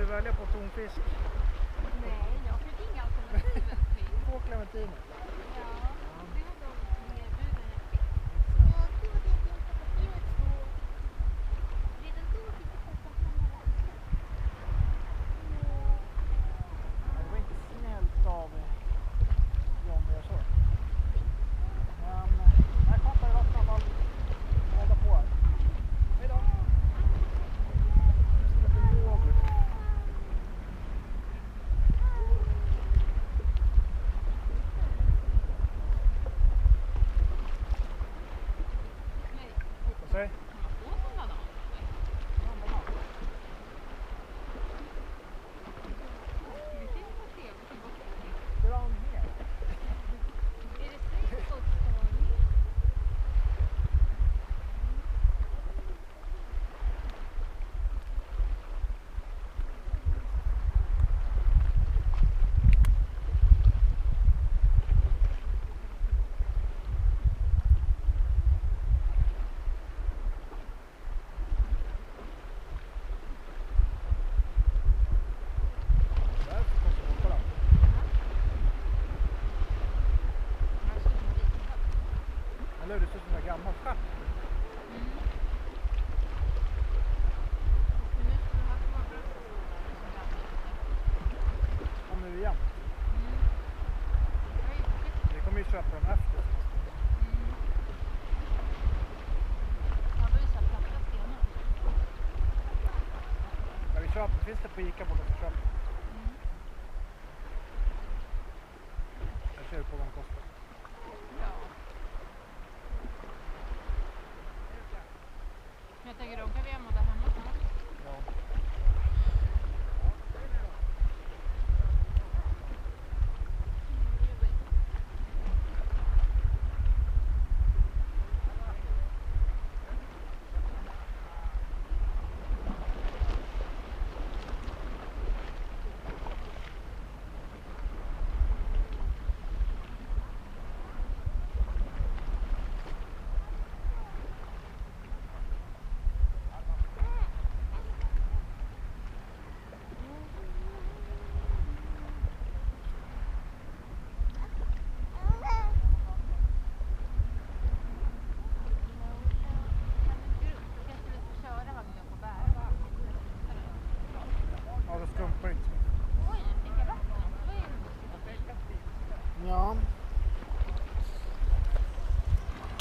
välja på tonfisk? Nej, jag fick inga alternativ. Två clementiner. Ja, det var de erbjudanden jag fick. Det var inte snällt av John att göra så. Men jag fattar i alla fall rädda på här. Hej då! Nu ska det bli yoghurt. Vad säger? Ska du ha mer? Eller det ser ut som en gammal schack. Om nu igen. Vi kommer ju köpa dem efter. Ja, vi köper. Finns det på Ica borta så köper. Jag ser på vad de kostar. Jag tänker då kan vi gömma det hemma snart. Ja. Ja, det strumpar inte. Oj, fick jag vatten? Ja.